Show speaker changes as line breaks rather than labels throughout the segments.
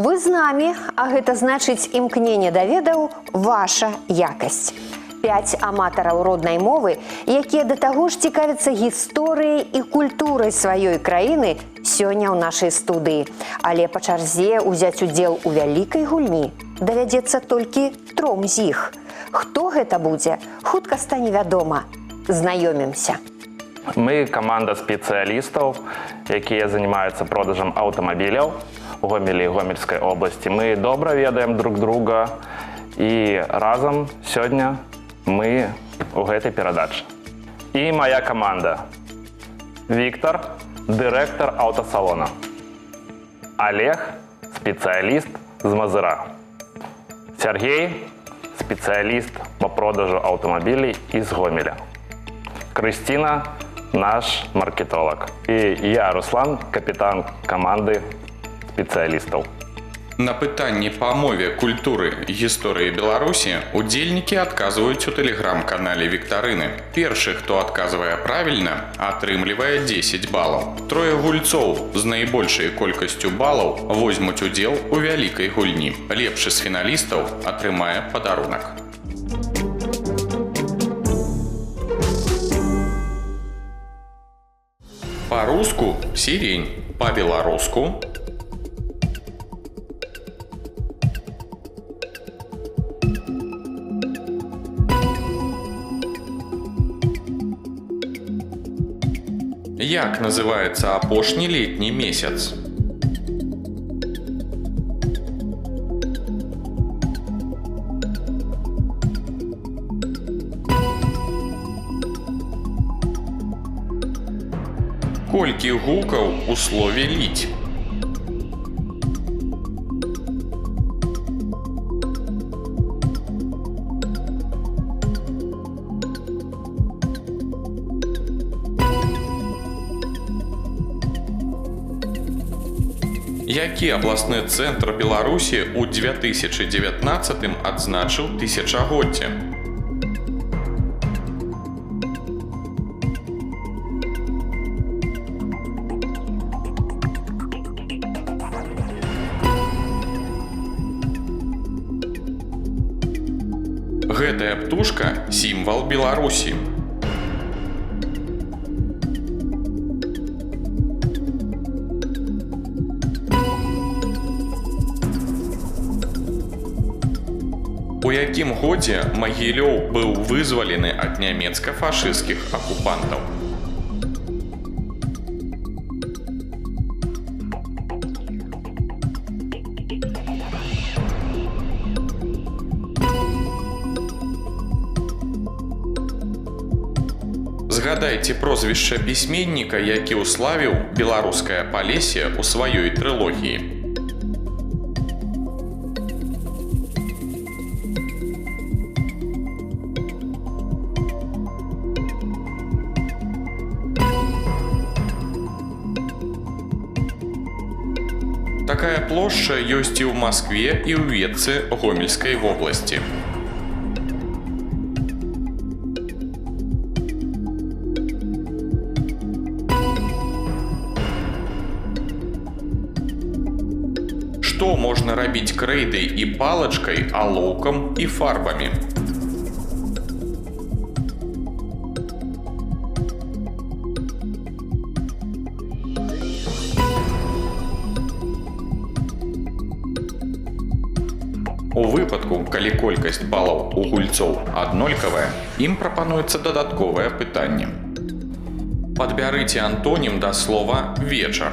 Вы з намі, а гэта значыць імкненне да ведаў ваша якасць. 5 аматараў роднай мовы, якія да таго ж цікавяцца гісторыяй і культурай сваёй краіны, сёння ў нашай студыі. Але па чарзе ўзяць удзел у вялікай гульні давядзецца толькі 3 з іх. Хто гэта будзе, хутка стане вядома. Знаёмімся.
Мы команда спецыялістаў, якія занимаюцца продажам аўтамабіляў у Гомелі і Гомельскай обласці. Мы добра ведаем друг друга і разам сёння мы у гэтай перадачы. І моя команда. Віктор, дырэктар аўтасалона. Олег, спецыяліст з Мазыра. Сергей, спецыяліст по продажу аўтамабілей з Гомеля. Крысціна, наш маркетолог. І я, Руслан, капітан команды спецыялістаў.
На пытанні па мове, культуры, гісторыі Беларусі удзельнікі адказваюць у тэлеграм-канале Віктарыны. Першы, хто адказвае правільна, атрымлівае 10 балаў. 3 гульцоў з найбольшай колькасцю балаў возьмуць удзел у вялікай гульні. Лепшы з фіналістаў атрымае падарунак. Па-руску – сірень, па-беларуску – як называецца апошні летні месяц? Колькі гукаў у слове «ліць»? Які абласны цэнтр Беларусі ў 2019 адзначыў тысячагоддзе? Гэтая птушка – сімвал Беларусі. У якім годзе Магілёў быў вызвалены ад нямецка-фашысцкіх акупантаў? Згадайце прозвішча пісьменніка, які ўславіў беларускае Палесе ў сваёй трылогіі. Такая плошча ёсць і ў Маскве, і ў Ветцы Гомельскай вобласці. Што можна рабіць крэйдай і палачкай, алоўкам і фарбамі? У выпадку, калі колькасць балаў у гульцоў аднолькавая, ім прапануецца дадатковае пытанне. Падбярыце антонім да слова «вечар».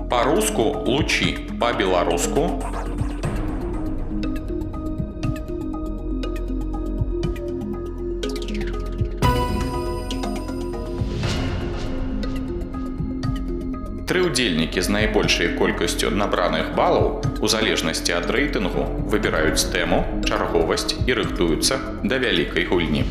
Па-руску – лучі, па-беларуску – тры ўдзельнікі з найбольшай колькасцю набраных балаў у залежнасці ад рэйтынгу выбіраюць тэму, чарговасць і рыхтуюцца да вялікай гульні.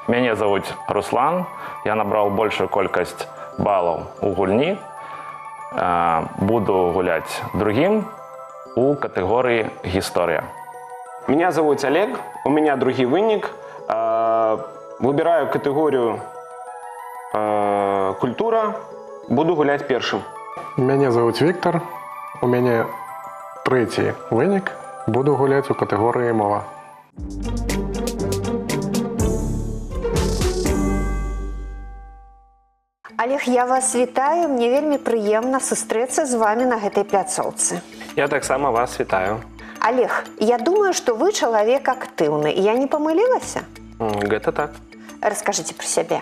Мяне зовут Руслан, я набрал большую колькасць баллов у гульні буду гуляць другим у категории «Гісторія».
Меня зовут Олег, у меня другий вынник. Выбираю категорию «Культура», буду гулять первым.
Меня зовут Віктор, у мене третій винік, буду гуляти у категорії мова.
Олег, я вас вітаю, мне вельмі прыемна сустрэцца з вами на гэтай пляцоўцы.
Я так само вас вітаю.
Олег, я думаю, что вы человек активный. Я не помылилась?
Гэта так.
Расскажите про себя.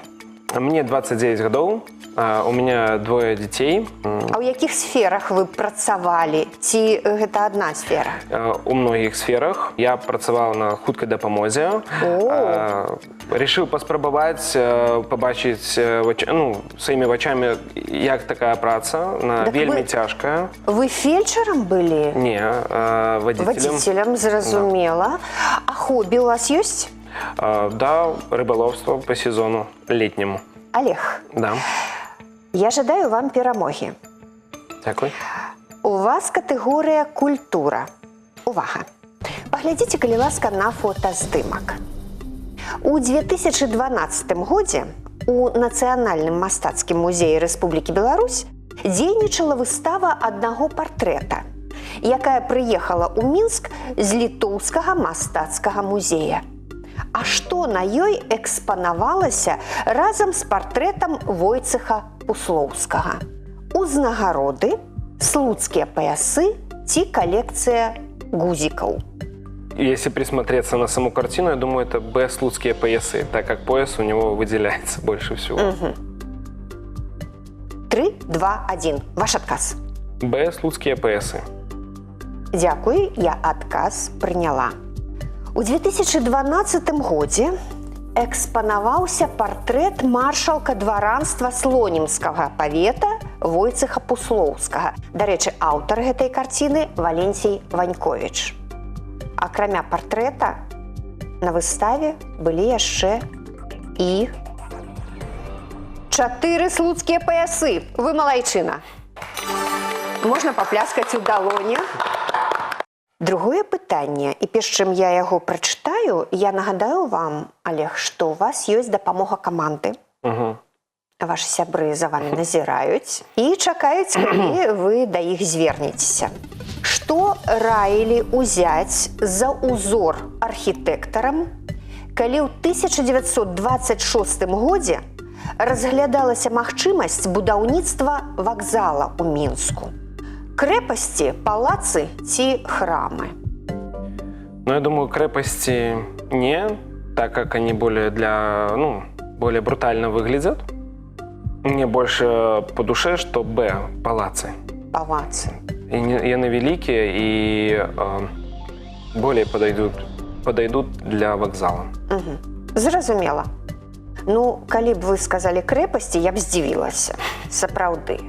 Мне 29 гадоў, у меня двое дзяцей.
А ў якіх сферах вы працавалі? Ці гэта адна сфера?
У многіх сферах. Я працаваў на хуткай дапамозе. Решил паспрабаваць пабачыць сваімі вачамі, як такая праца.
Так
вельмі
вы-
цяжкая.
Вы фельдшером были?
Не, водителем.
Водителем, зразумела. А хобби у вас есть?
Да, рыболовство по сезону летнему.
Олег,
Да.
я жадаю вам перамогі.
Дякую.
У вас катэгорыя культура. Увага! Паглядзіце, калі ласка, на фотаздымак. У 2012 годзе у Нацыянальным мастацкім музеі Рэспублікі Беларусь дзейнічала выстава аднаго партрэта, якая прыехала ў Мінск з літоўскага мастацкага музея. А што на ёй экспанавалася разам з партрэтам Войцеха Пуслоўскага? Узнагароды, слуцкія паясы ці калекцыя гузікаў?
Если присмотреться на саму картину, я думаю, это Б слуцкие поясы, так как пояс у него выделяется больше всего.
3, 2, 1. Ваш адказ.
Б слуцкие поясы.
Дзякуй, я адказ прыняла. У 2012 годзе экспанаваўся партрэт маршалка дваранства слонімскага павета Войцеха Пуслоўскага. Дарэчы, аўтар гэтай карціны Валенцій Ваньковіч. Акрамя партрэта на выставе былі яшчэ і 4 слуцкія паясы. Вы малайчына. Можна папляскаць у далоні. Другое пытанне, і перш чым я яго прачытаю, я нагадаю вам, Олег, што у вас ёсць дапамога каманды. Вашы сябры за вами назіраюць і чакаюць, калі вы да іх звернецеся. Што раілі ўзяць за ўзор архітэктарам, калі ў 1926 годзе разглядалася магчымасць будаўніцтва вакзала ў Мінску? Крэпасці, палацы ці храмы?
Ну, я думаю, крепости не, так как они более более брутально выглядят. Мне больше по душе, что Б палацы.
Палацы.
И они великие и более подойдут для вокзала.
Зразумела. Ну, калі б вы сказалі крэпасці, я б здзівілася. Сапраўды.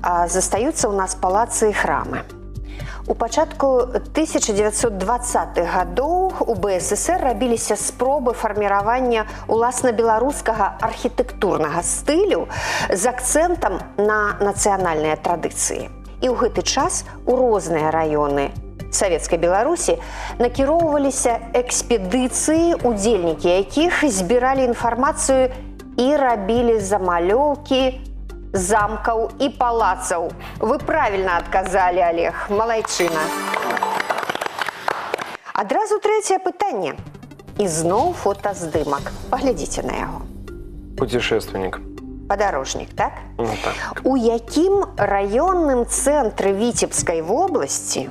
А застаюцца ў нас палацы і храмы. У пачатку 1920-х гадоў у БССР рабіліся спробы фарміравання уласна беларускага архітэктурнага стылю з акцэнтам на нацыянальныя традыцыі. І ў гэты час у розныя раёны Савецкай Беларусі накіроўваліся экспедыцыі, удзельнікі якіх збіралі інфармацыю і рабілі замалёўкі замкаў і палацаў. Вы правільна адказалі, Олег, малайчына. Адразу трэцяе пытанне. І зноў фотаздымак. Паглядзіце на яго.
Путешественник.
Падарожнік, так?
Ну, так.
У якім раённым цэнтры Віцебскай вобласці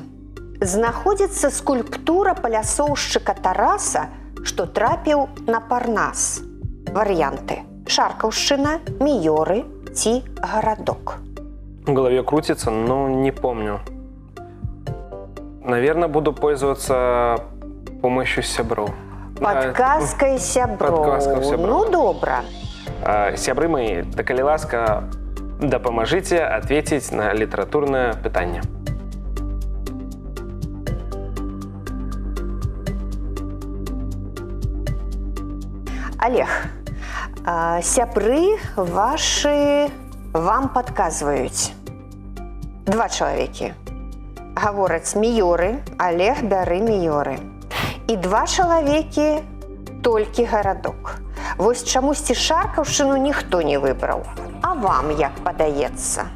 знаходзіцца скульптура палясоўшчыка Тараса, што трапіў на Парнас? Варыянты: Шаркаўшчына, Міёры ці гарадок.
В голове крутится, но не помню. Наверное, буду пользоваться помощью сябров.
Падказкай сяброў.
Падказка сяброў.
Ну, добра.
Сябры мои, да калі ласка, дапамажыце ответить на літаратурнае пытанне.
Олег, сябры вашы вам падказваюць два чалавекі. Гавораць міёры, Алег, бяры міёры. І два чалавекі толькі гарадок. Вось чамусьці Шаркаўшчыну ніхто не выбраў. А вам як падаецца?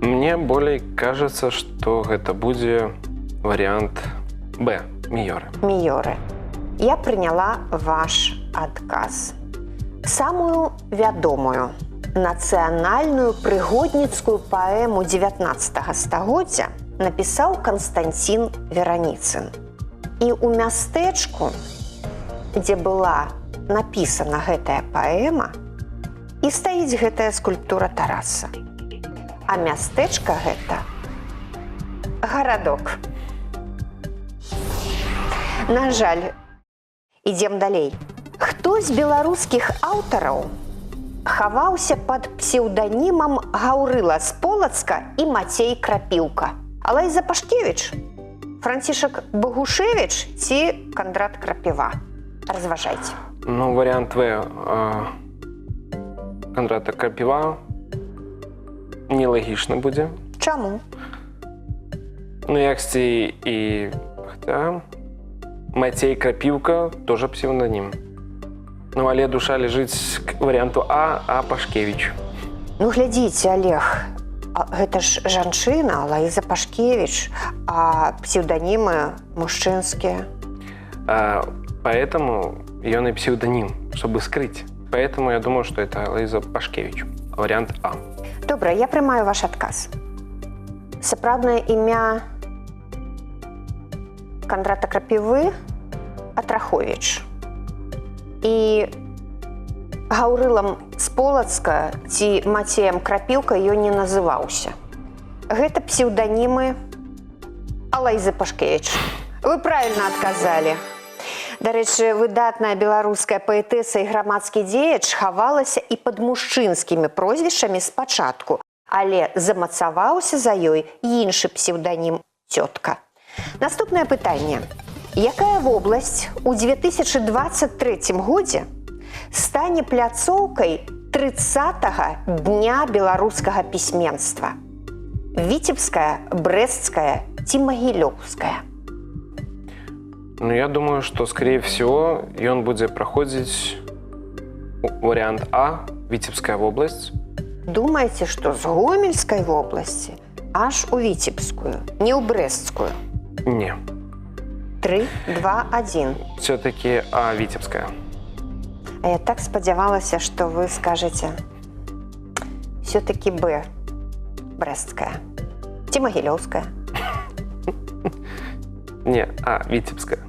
Мне болей кажется, что гэта будзе вариант Б. Міёры.
Міёры. Я прыняла ваш адказ. Самую вядомую нацыянальную прыгодніцкую паэму 19 стагоддзя напісаў Канстанцін Вераніцын. І ў мястэчку, дзе была напісана гэтая паэма, і стаіць гэтая скульптура Тараса. А мястэчка гэта гарадок. На жаль, ідзем далей. Хто з беларускіх аўтараў хаваўся пад псеўданімам Гаўрыла з Полацка і Мацей Крапіўка? Алайза Пашкевіч, Францішак Богушевіч ці Кандрат Крапіва? Разважайце.
Ну, вариант В. Кондрата Крапіва нелагічны будзе.
Чаму?
Ну, яксьці і... Хотя... Мацей Крапіўка тоже псевдонім. Ну, але душа ляжыць к варианту А Пашкевіч.
Ну, глядзіце, Олег, гэта ж жанчына, Алайза Пашкевіч, а псевдонімы мужчынскія.
Поэтому ён и псевдоним, чтобы скрыть. Поэтому я думаю, что это Алайза Пашкевіч. Вариант А.
Добра, я прымаю ваш адказ. Сапраўднае імя Кандрата Крапівы Атраховіч. І Гаўрылам з Полацка ці Мацеем Крапіўка ён не называўся. Гэта псеўданімы Алайзы Пашкевіч. Вы правільна адказалі. Дарэчы, выдатная беларуская паэтэса і грамадскі дзеяч хавалася і пад мужчынскімі прозвішчамі спачатку, але замацаваўся за ёй іншы псеўданім цётка. Наступнае пытанне. Якая вобласць у 2023 годзе стане пляцоўкай 30-га дня беларускага пісьменства? Віцебская, Брэсцкая ці Магілёўская?
Ну, я думаю, что, скорее всего, он будет проходить вариант А, Витебская область.
Думаете, что с Гомельской области аж у Витебскую, не у Брестскую?
Не.
3, 2, 1.
Все-таки А, Витебская.
А я так сподевалась, что вы скажете все-таки Б, Брестская. Ці Могилевская.
Не, А, Витебская.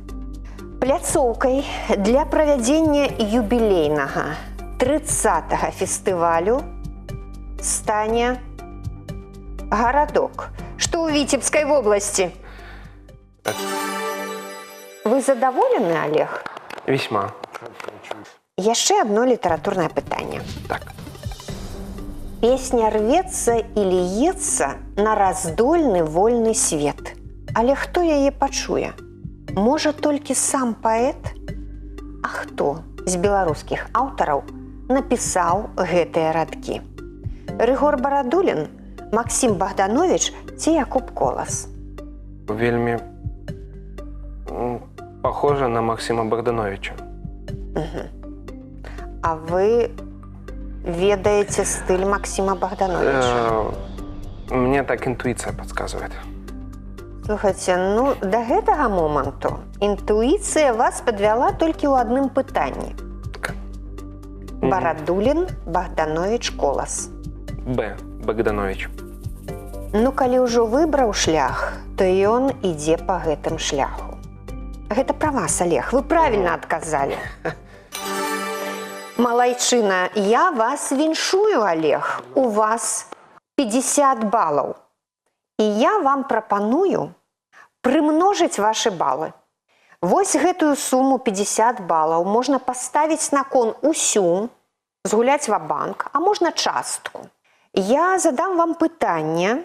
Пляцоўкай для правядзення юбілейнага 30-го фестывалю стане гарадок, што ў Віцебскай вобласці. Вы задаволены, Олег?
Весьма.
Яшчэ одно літаратурнае пытанне.
Так.
Песня рвецца і ліецца на раздольны вольны свет. Але хто яе пачуе? Можа, толькі сам паэт? А хто з беларускіх аўтараў напісаў гэтыя радкі? Рыгор Барадулін, Максім Богданович ці Якуб Колас?
Вельми похоже на Максима Богдановича.
А вы ведаеце стыль Максима Богдановича?
Мне так интуиция подсказывает.
Слухайте, ну, до гэтага моманту інтуіцыя вас падвяла толькі ў адным пытанні. Барадулін, Богданович, Колас.
Б. Богданович.
Ну, калі ўжо выбраў шлях, то ён ідзе па гэтым шляху. Гэта пра вас, Олег, вы правільна адказалі. Малайчына, я вас віншую, Олег. У вас 50 балаў. І я вам прапаную прымножыць вашы балы. Вось гэтую суму 50 балаў можна паставіць на кон усю, згуляць ва-банк, а можна частку. Я задам вам пытанне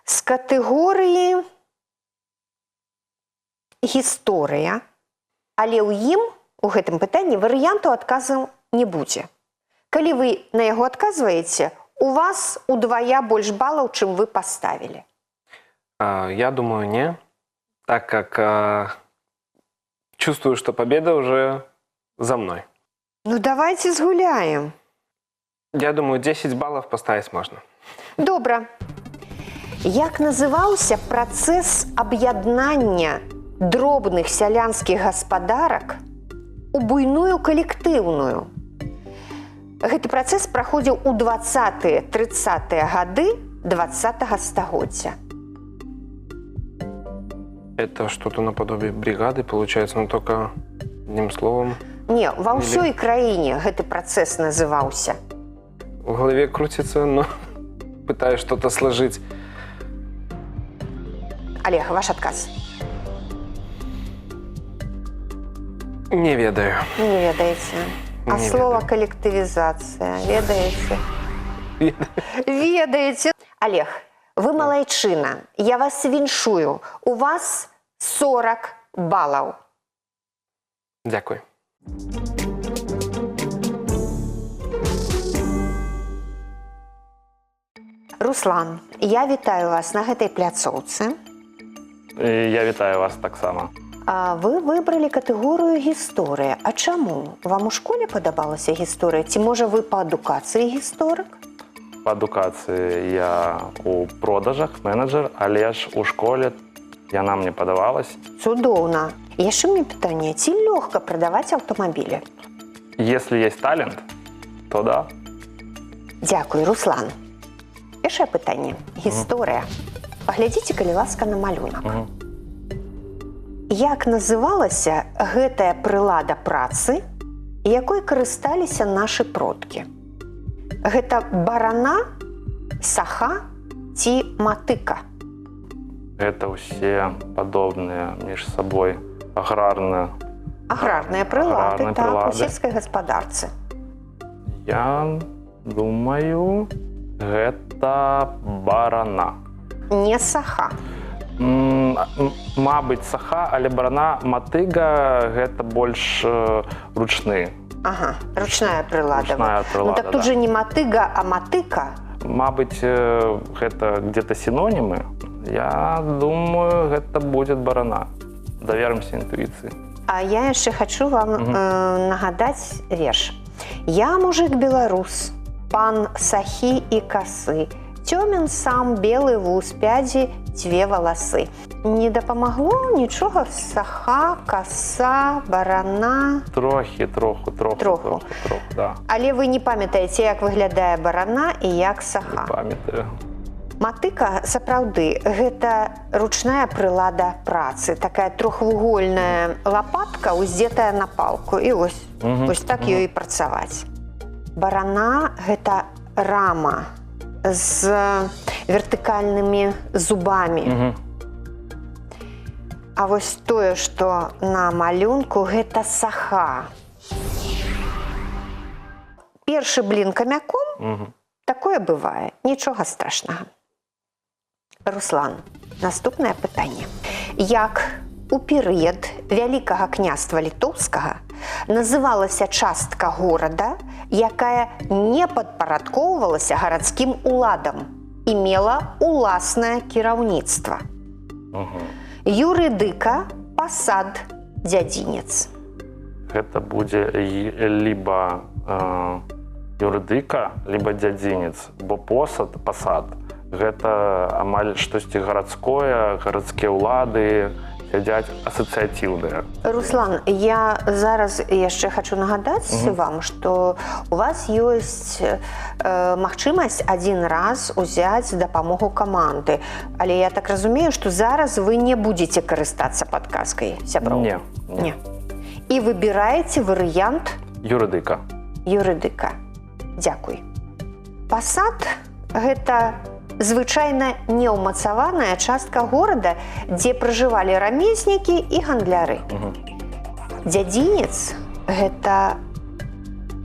з катэгорыі гісторыя, але ў ім, у гэтым пытанні, варыянту адказу не будзе. Калі вы на яго адказваеце, у вас удвая больш балаў, чым вы паставілі?
Я думаю, не. Так как чувствую, что победа уже за мной.
Ну, давайте згуляем.
Я думаю, 10 баллов поставить можно.
Добра. Як называўся працэс аб'яднання дробных сялянскіх гаспадарак у буйную калектыўную? Гэты працэс праходзіў у 20-30-е гады 20-го стагоддзя.
Это что-то наподобие бригады, получается, но только одним словом.
Не, ва ўсёй краіне гэты працэс называўся.
В голове крутится, но пытаюсь что-то сложить.
Олег, ваш адказ.
Не ведаю.
Не ведаеце. А
Не
слово
ведаю.
калектывізацыя, ведаеце? Ведаеце. Олег, вы малайчына. Я вас віншую. У вас 40 балаў.
Дякую.
Руслан, я вітаю вас на гэтай пляцоўцы.
І я вітаю вас таксама.
А вы выбралі катэгорыю гісторыя. А чаму? Вам у школе падабалася гісторыя? Ці можа вы па адукацыі гісторык?
Па адукацыі я у продажах менеджер, але ж у школе яна мне падавалась.
Цудоўна. Яшчэ мне пытанне, ці лёгка прадаваць аўтамабілі?
Если есть талент, то да.
Дзякуй, Руслан. Першае пытанне. Гісторыя. Паглядзіце, калі ласка, на малюнак. Як называлася гэтая прылада працы, якой карысталіся нашы продкі? Гэта барана, саха ці матыка?
Это ўсе падобныя між сабой аграрныя
Аграрныя прылады, так, у
прылады.
сельскай гаспадарцы.
Я думаю, гэта барана.
Не саха.
Мабыць, саха, але барана, матыга гэта больш ручны.
Ага, ручная прылада.
Ручная прылада,
Ну так тут
да.
же не матыга, а матыка.
Мабыць, гэта где-то синонімы. Я думаю, гэта будет барана. Даверымся інтуіцыі.
А я яшчэ хачу вам нагадаць верш. Я мужик-беларус, пан сахі і касы, цёмен сам белы вуз, пядзі дзве валасы. Не дапамагло нічога? Саха, каса, барана.
Троху, да.
Але вы не памятаеце, як выглядае барана і як саха.
Памятаю.
Матыка, сапраўды, гэта ручная прылада працы. Такая трохвугольная лапатка, уздзетая на палку. І ось так ёй і працаваць. Барана – гэта рама з вертыкальнымі зубамі. А вось тое, што на малюнку, гэта саха. Першы блін камяком, такое бывае, нічога страшнага. Руслан, наступнае пытанне. Як у перыяд Вялікага княства Літоўскага называлася частка горада, якая не падпарадкоўвалася гарадскім уладам і мела уласнае кіраўніцтва? Юрыдыка, пасад, дзядзінец.
Гэта будзе либо юрыдыка, либо дзядзінец, бо пасад гэта амаль штосьці гарадское, гарадскія ўлады сядзяць асацыятыўныя.
Руслан, я зараз яшчэ хачу нагадаць вам, што у вас ёсць магчымасць адзін раз узяць дапамогу каманды. Але я так разумею, што зараз вы не будзеце карыстацца падказкай, сяброў?
Не.
І выбіраеце варыянт
Юрыдыка.
Юрыдыка. Дзякуй. Пасад – гэта звычайна неўмацаваная частка горада, дзе пражывалі рамеснікі і гандляры. Дзядзінец – гэта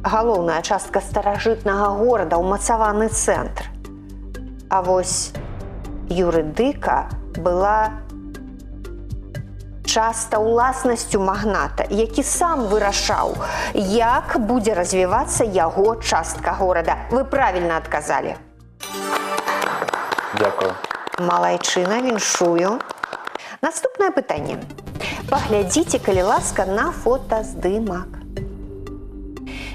галоўная частка старажытнага горада, ўмацаваны цэнтр. А вось юрыдыка была часта ўласнасцю магната, які сам вырашаў, як будзе развівацца яго частка горада. Вы правільна адказалі.
Дякую.
Малайчына, віншую. Наступнае пытанне. Паглядзіце, калі ласка, на фотаздымак.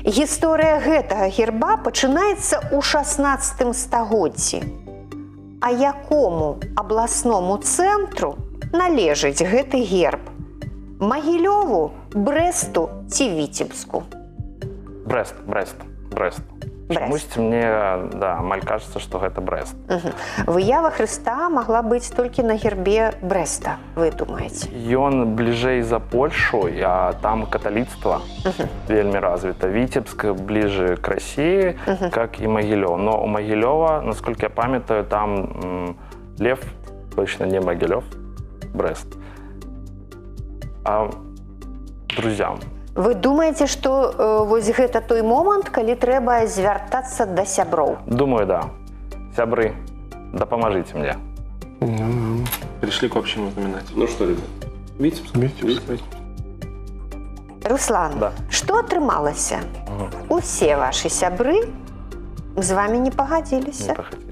Гісторыя гэтага герба пачынаецца ў 16 стагоддзі. А якому абласному цэнтру належыць гэты герб? Магілёву, Брэсту ці Віцебску?
Брест. Чамусьці мне, амаль кажется, што гэта Брест.
Выява Хрыста магла быць толькі на гербе Брэста, вы думаеце?
Ён бліжэй за Польшу, а там каталіцтва вельмі развіта. Віцебск бліжэй к Расіі, как і Магілёў. Но у Магілёва, насколько я памятаю, там лев, точно не Магілёв, Брест. А друзьям.
Вы думаеце, што вось гэта той момант, калі трэба звяртацца да сяброў?
Думаю, да. Сябры, дапамажыце мне.
Пришли к общему знаменателю. Ну что, ребят? Витебск?
Витебск.
Руслан,
Да.
што атрымалася? Усе вашы сябры з вамі не
Не
пагадзіліся.
пахацелі.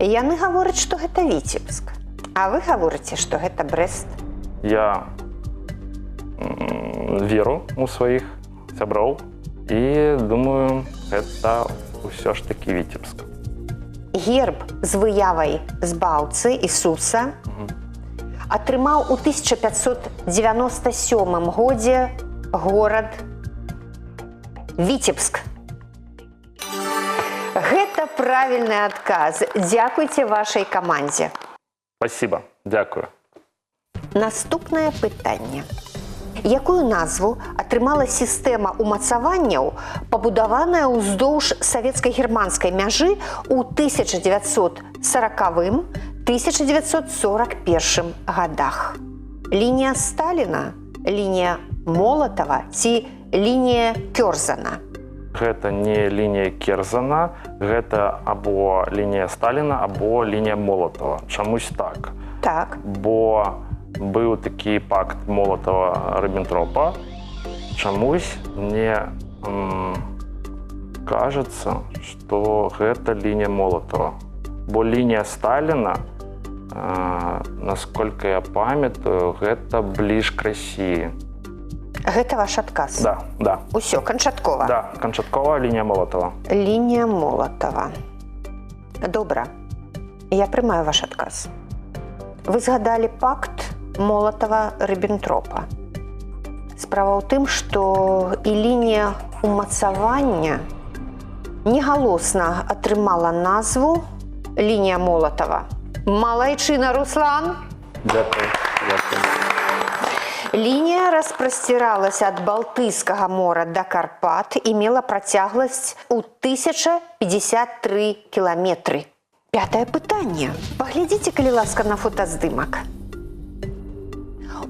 Яны гавораць, што гэта Віцебск. А вы гаворыце, што гэта Брэст.
Я веру у сваіх сяброў і думаю, гэта ўсё ж такі Віцебск.
Герб з выявай збаўцы Ісуса атрымаў у 1597 годзе горад Віцебск. Гэта правільны адказ. Дзякуйце вашай камандзе.
Спасибо, дзякую.
Наступнае пытанне. Якую назву атрымала сістэма ўмацаванняў, пабудаваная ўздоўж савецка-германскай мяжы ў 1940-1941 годах? Лінія Сталіна, лінія Молатава ці лінія Кёрзана?
Гэта не лінія Керзана, гэта або лінія Сталіна, або лінія Молатава. Чамусь так.
Так.
Бо быў такі пакт Молатава-Ріббентропа. Чамусь мне кажется, што гэта лінія Молатава. Бо лінія Сталіна, насколько я памятаю, гэта бліж к Расіі.
Гэта ваш адказ?
Да.
Усё, канчаткова?
Да, канчаткова лінія Молатава.
Лінія Молатава. Добра. Я прымаю ваш адказ. Вы згадалі пакт Молатава-Ріббентропа. Справа ў тым, што і лінія умацавання негалосна атрымала назву лінія Молатава. Малайчына, Руслан!
Дякую.
Лінія распрасціралася ад Балтыйскага мора да Карпат і мела працягласць у 1053 кіламетры. Пятае пытанне. Паглядзіце, калі ласка, на фотаздымак.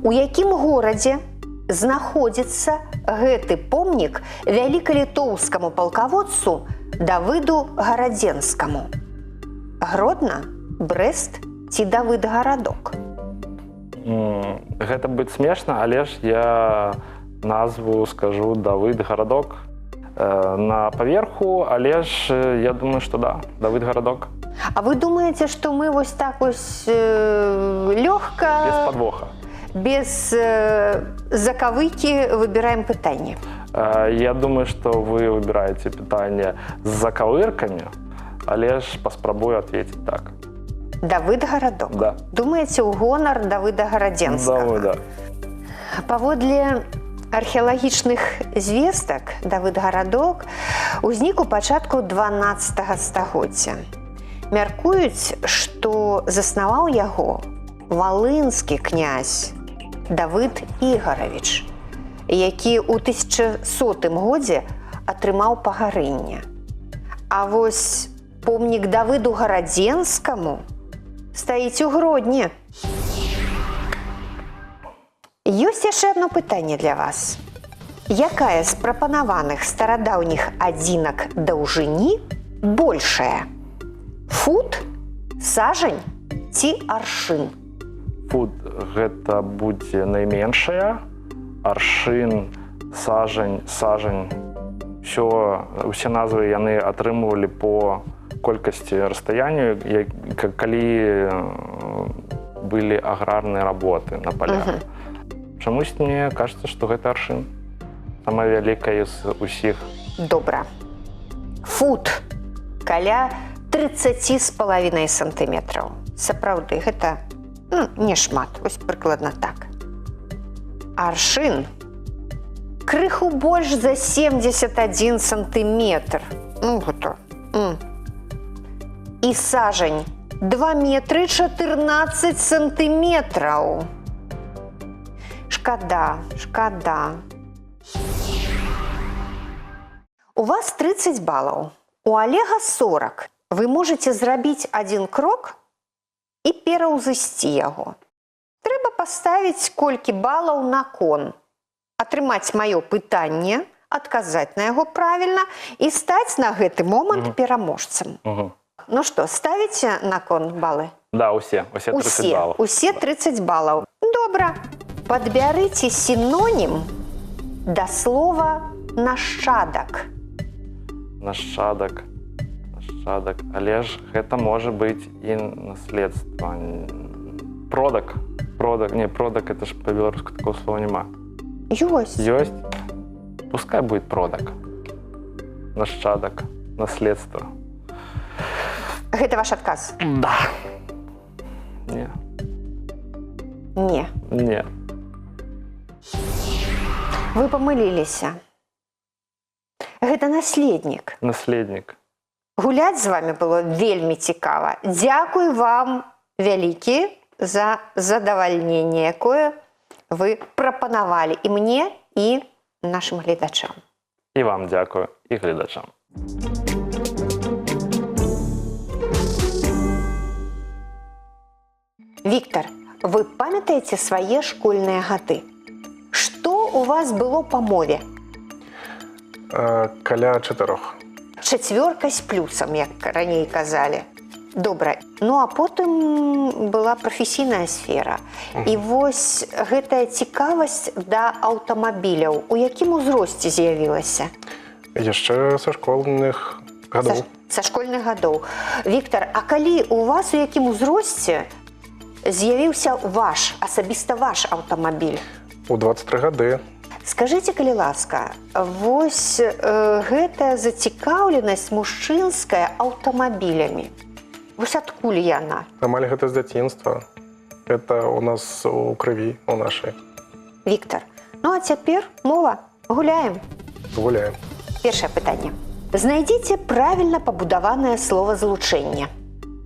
У якім горадзе знаходзіцца гэты помнік вялікалітоўскаму палкаводцу Давыду Гарадзенскаму? Гродна, Брэст ці Давыд-гарадок?
Гэта будзе смешна, але ж я назву скажу Давыд-гарадок. На паверху, але ж я думаю, што да, Давыд-гарадок.
А вы думаеце, што мы вось так вось лёгка...
Без подвоха.
Без закавыкі выбіраем пытанне?
Я думаю, што вы выбіраеце пытанне з закавыркамі, але ж паспрабую адветіць так.
Давыд-гарадок?
Да.
Думаеце, ў гонар Давыда Гарадзенскага?
Думаю, да.
Паводле археалагічных звестак, Давыд-гарадок узнік у пачатку 12 стагоддзя. Мяркуюць, што заснаваў яго валынскі князь Давыд Ігаравіч, які ў 1100 годзе атрымаў пагарэнне. А вось помнік Давыду Гарадзенскаму стаіць у Гродні. Ёсць яшчэ адно пытанне для вас. Якая з прапанаваных старадаўніх адзінак даўжыні большая? Фут, сажань ці аршын?
Фут гэта будзе найменшая, аршын, сажань. Усе назвы яны атрымлівалі по колькасці расстаянню, калі былі аграрныя работы на полях. Чамусь мне кажется, што гэта аршын. Самая вялікая з усіх.
Добра. Фут каля 30,5 сантыметраў. Сапраўды, гэта не шмат, вось прыкладна так. Аршын крыху больш за 71 сантыметр. І сажань 2 метры 14 сантыметраў. Шкада. У вас 30 балаў, у Олега 40. Вы можете зрабіць один крок і пераўзысці яго. Трэба паставіць колькі балаў на кон, атрымаць маё пытанне, адказаць на яго правільна і стаць на гэты момант пераможцам. Ну што, ставіце на кон балы?
Да, усе 30 балаў.
Усе 30 балаў. Добра. Падбярыце сінонім да слова нашчадак.
Нашчадак. Але ж гэта можа быць і наследства. Продак. Продак, это ж по-беларуску такого слова няма. Ёсць. Пускай будет продак. Нашчадак. Наследство.
Гэта ваш адказ?
Да. Не.
Вы памыліліся. Гэта наследнік. Гуляць з вами было вельмі цікава. Дзякуй вам вялікі за задавальненне, якое вы прапанавалі і мне, і нашим гледачам.
І вам дзякую, і гледачам.
Віктор, вы памятаеце свае школьныя гады? Што у вас было па мове?
Каля 4.
4 з плюсам, як раней казалі. Добра. Ну, а потым была прафесійная сфера. І вось гэтая цікавасць да аўтамабіляў у якім узросце з'явілася?
Яшчэ са школьных гадоў.
Са школьных гадоў. Віктор, а калі у вас у якім узросце з'явіўся асабіста ваш аўтамабіль?
У 23 гады.
Скажыце, калі ласка, вось гэтая зацікаўленасць мужчынская аўтамабілямі, вось адкуль яна?
Амаль гэта з дзяцінства. Это у нас у крыві, у нашай.
Віктор, ну а цяпер мова. Гуляем?
Гуляем.
Першае пытанне. Знайдзіце правільна пабудаванае словазлучэнне.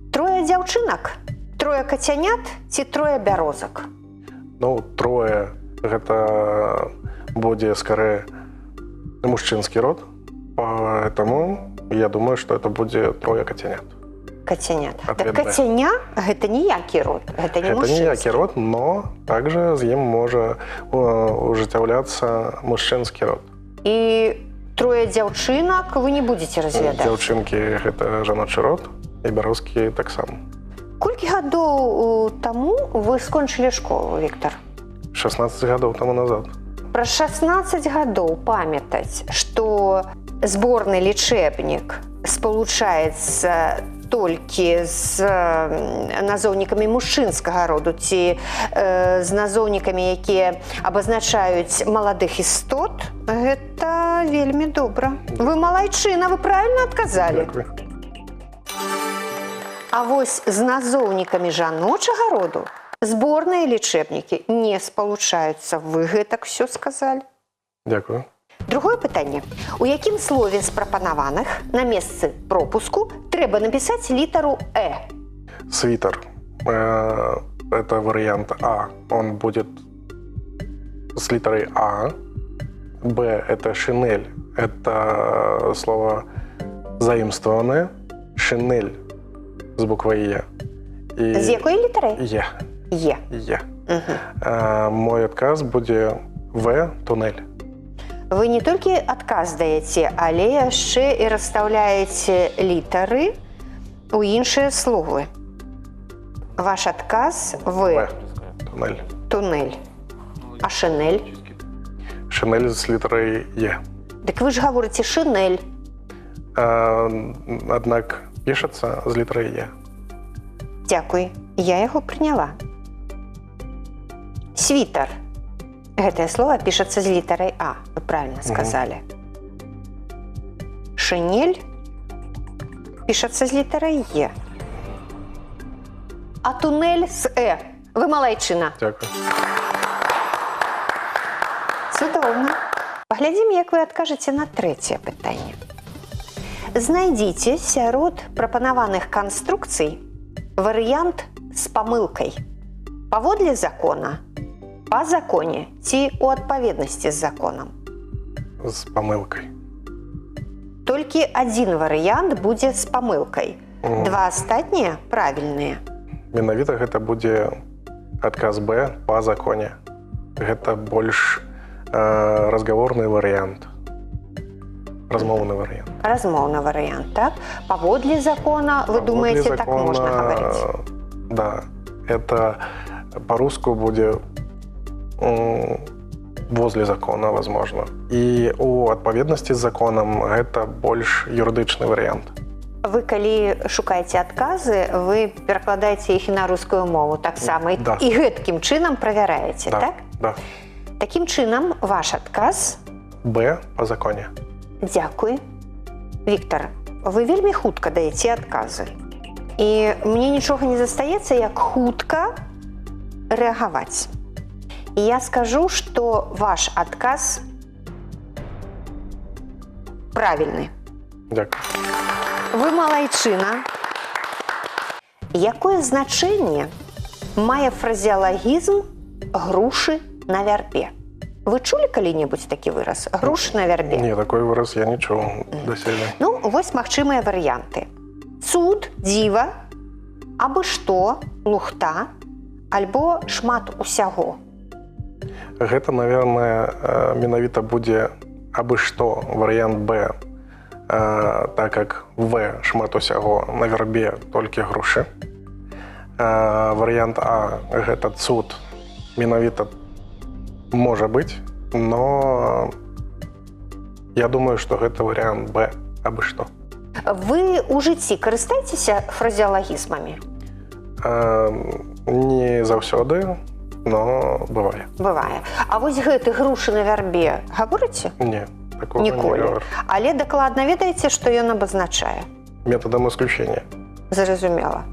3 дзяўчынак, 3 кацянят ці 3 бярозак?
Ну, 3 гэта будзе скорее мужчынскі род, поэтому я думаю, что это будзе 3 кацянят.
Кацянят. Так кацяня гэта ніякі род, гэта не мужчынскі.
Это ніякі род, но также з ім можа ужыццяўляцца мужчынскі род.
І 3 дзяўчынак вы не будзеце разглядаць?
Дзяўчынкі гэта жаночы род, і бярозкі таксама.
Колькі гадоў таму вы скончылі школу, Віктор?
16 гадоў таму назад.
Пра 16 гадоў памятаць, што зборны лічэбнік спалучаецца толькі з назоўнікамі мужчынскага роду ці з назоўнікамі, якія абазначаюць маладых істот, гэта вельмі добра. Вы малайчына, вы правільна адказалі.
Дякую.
А вось з назоўнікамі жаночага роду зборныя лічэбнікі не спалучаюцца. Вы гэтак все сказалі.
Дякую.
Другое пытанне. У якім слове з прапанаваных на месцы пропуску трэба напісаць літару «э»?
Свитер. Это вариант А. Он будет с литерой А. Б. Это шинель. Это слово заимствованное. Шинель с буквой Е.
З якой літарай?
Е.
Е.
Е. Мой адказ будзе В. Туннель.
Вы не толькі адказ даеце, але яшчэ і расстаўляеце літары ў іншыя словы. Ваш адказ В.
туннель.
Тунель. А шинель?
Шинель з літерою Є.
Так ви ж говорите шинель.
Аднак пишеться з літерою Є.
Дякую. Я його прийняла. Світер. Гэтае слово пишется з літарай А. Вы правильно сказали. Шинель пишется з літарай Е. А тунель з Е. Ви малайчина.
Дякую.
Цудоўна. Паглядзім, як вы адкажаце на трэцяе пытанне. Знайдзіце сярод прапанаваных канструкцый варыянт з памылкай. Паводле закона, па законе ці ў адпаведнасці з законам.
З памылкай.
Толькі адзін варыянт будзе з памылкай. Два астатнія правільныя.
Менавіта гэта будзе адказ Б па законе. Гэта больш разговорны варыянт. Размоўны варыянт.
Размоўны варыянт, так? Паводле закона, вы думаете, так можна гаварыць?
Да. Это по-русски будет возле закона, возможно. И у адпаведности с законом это больше юридичный вариант.
Вы, калі шукаеце адказы, вы перакладаеце іх і на рускую мову таксама.
Да.
І гэткім чынам правяраеце,
Да,
так?
да.
Такім чынам, ваш адказ...
Б по законе.
Дякую. Віктор, вы вельмі хутка даеце адказы. І мне нічога не застаецца, як хутка рэагаваць. І я скажу, што ваш адказ правільны.
Дякую.
Вы малайчына. Якое значэнне мае фразеалагізм грушы на вярбе? Вы чулі калі-небудзь такі выраз? Грушы на вярбе?
Не, такой выраз я не чуў дасельна.
Ну, вось магчымыя варыянты. Цуд, дзіва, абы што, лухта, альбо шмат усяго.
Гэта, наверное, менавіта будзе абы што, варыянт Б, так как В шмат усяго на вярбе толькі грушы. Варыянт А гэта цуд, менавіта можа быць, но я думаю, што гэта варыянт Б абы што.
Вы ў жыцці карыстаецеся фразеалагізмамі?
Не заўсёды, но бывае.
Бывае. А вось гэты грушы на вярбе гаворыце?
Не, такого не
Ніколі.
говорю.
Але дакладна ведаеце, што ён абазначае?
Методом исключения.
Зразумела.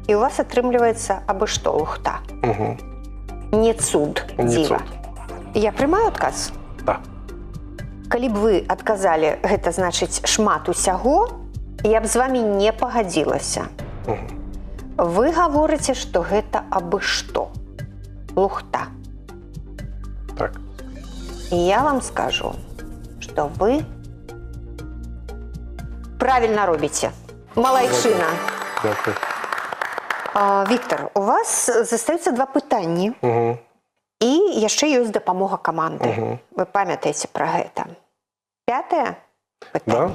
І у вас атрымліваецца абы што, лухта.
Угу.
Не цуд,
Не
дзіва.
цуд.
Я прымаю адказ?
Да.
Калі б вы адказалі, гэта значыць шмат усяго, я б з вамі не пагадзілася.
Угу.
Вы гаворыце, што гэта абы што. Лухта.
Так.
І я вам скажу, што вы правільна робіце. Малайчына.
Дякую.
Віктор, у вас застаюцца два пытанні.
Угу.
І яшчэ ёсць дапамога каманды. Вы памятаеце пра гэта. Пятае пытанне.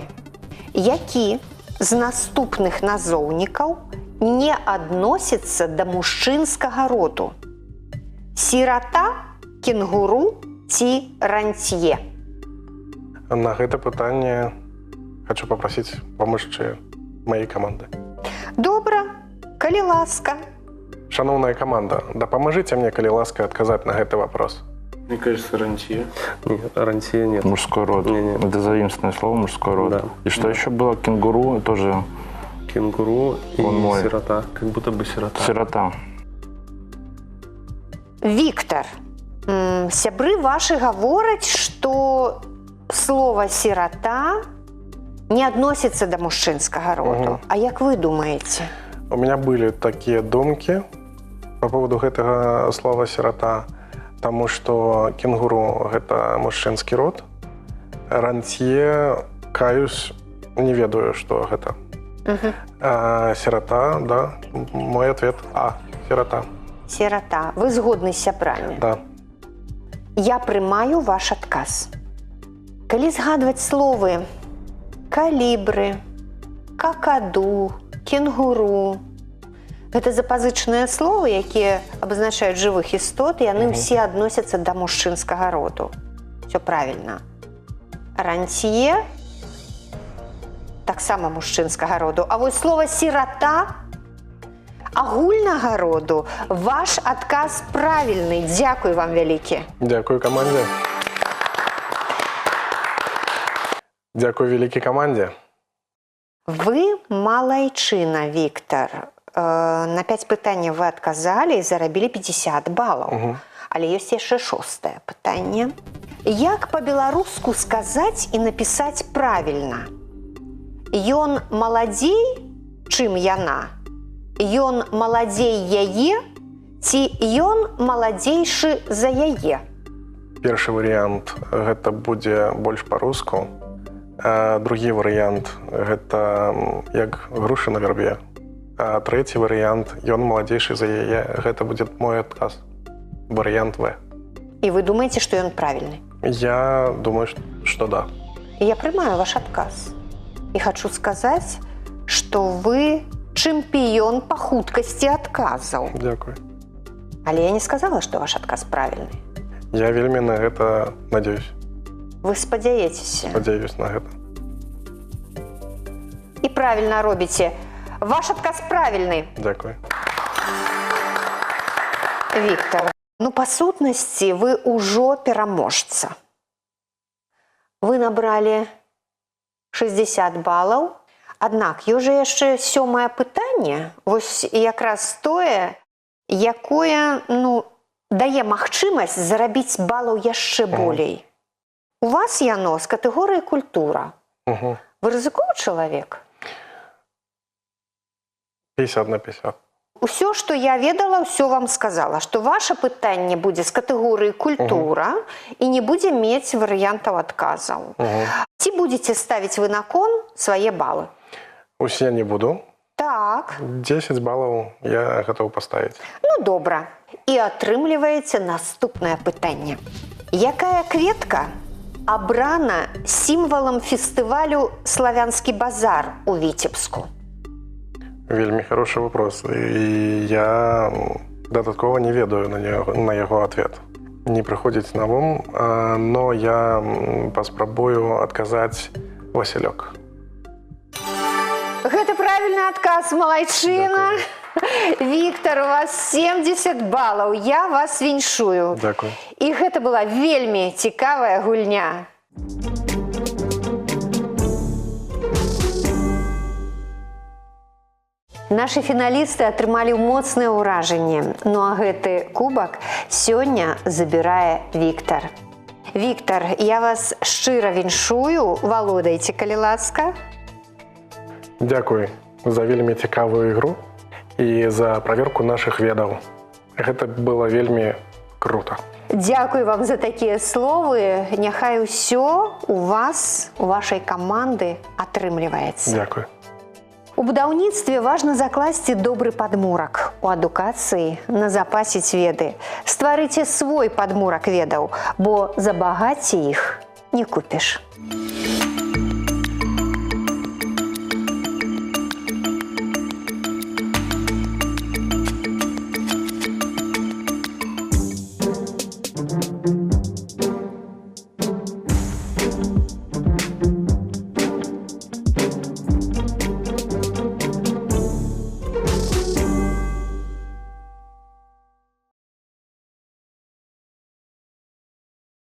Які з наступных назоўнікаў не адносіцца да мужчынскага роду? Сірата, кенгуру ці рантье?
На гэта пытанне хочу попросить памочы моей команды.
Добра, калі ласка.
Шановная команда, дапамажыце мне, калі ласка, адказаць на гэты вопрос.
Мне кажется, рантье. Нет, рантье нет.
Мужской род.
Не-не.
Это заимственное слово мужской род.
Да.
И что еще было? Кенгуру тоже
Кенгуру и
Он мой.
сирота. Как будто бы сирота.
сирота.
Віктор, сябры вашы гавораць, што слова сірата не адносіцца да мужчынскага роду. А як вы думаеце?
У меня были такие думки по поводу гэтага слова «сирота», потому что кенгуру – это мужчынскі род. Рантье, каюсь, не ведаю, что гэта. Сирота, да, мой ответ – А, сирота.
Сірата. Вы згодны з сябрамі?
Да.
Я прымаю ваш адказ. Калі згадваць словы калібры, какаду, кенгуру, Гэта запазычаныя словы, якія абазначаюць жывых істот, і яны ўсе адносяцца да мужчынскага роду. Все правільна. Рантье таксама мужчынскага роду. А вось слова сірата агульнага роду. Ваш адказ правільны. Дзякуй вам вялікі.
Дзякую камандзе. Дзякую вялікі камандзе.
Вы малайчына, Віктор. На 5 пытанняў вы адказалі і зарабілі 50 балаў. Але ёсць яшчэ 6е пытанне. Як па-беларуску сказаць і напісаць правільна? Ён маладзей, чым яна? Ён маладзей яе, ці ён маладзейшы за яе?
Першы варыянт гэта будзе больш па-руску. Другі варыянт гэта як грушы на вярбе. А трэці варыянт ён маладзейшы за яе. Гэта будзе мой адказ. Варыянт В.
І вы думаеце, што ён правільны?
Я думаю, што да.
Я прымаю ваш адказ. І хачу сказаць, што вы чэмпіён па хуткасці адказаў.
Дзякуй.
Але я не сказала, што ваш адказ правільны.
Я вельмі на гэта надзеюсь.
Вы спадзяецеся.
Спадзяюсь на гэта.
І правільна робіце. Ваш адказ правільны.
Дзякуй.
Віктор, па сутнасці вы ўжо пераможца. Вы набралі 60 балаў, аднак ёсць жа яшчэ 7е пытанне, вось якраз тое, якое, дае магчымасць зарабіць балаў яшчэ болей. У вас яно з катэгорыі культура. Вы рызыковы чалавек?
50 на 50.
Усё, што я ведала, ўсё вам сказала, што ваше пытанне будзе з катэгорыі культура і не будзе мець варыянтаў адказаў. Ці будзеце ставіць вы на кон свае балы?
Усе не буду.
Так.
10 балаў я гатоў паставіць.
Добра. І атрымліваеце наступнае пытанне. Якая кветка абрана сімвалам фестывалю «Славянскі базар» у Віцебску?
Вельмі хороший вопрос. І я дадаткова не ведаю на яго ответ. Не прыходзіць на ум, но я паспрабую адказаць Васілёк.
Гэта правільны адказ, малайчына. Віктор, у вас 70 балаў. Я вас віншую.
Дзякуй.
І гэта была вельмі цікавая гульня. Нашы фіналісты атрымалі моцнае ўражанне, а гэты кубак сёння забірае Віктор. Віктор, я вас шчыра віншую, валодайце, калі ласка.
Дзякуй за вельмі цікавую ігру і за праверку нашых ведаў. Гэта было вельмі круто.
Дзякуй вам за такія словы. Няхай усё у вас, у вашай каманды атрымліваецца.
Дзякуй.
У будаўніцтве важна закласці добры падмурак. У адукацыі назапасіць веды. Стварыце свой падмурак ведаў, бо за багацце іх не купіш.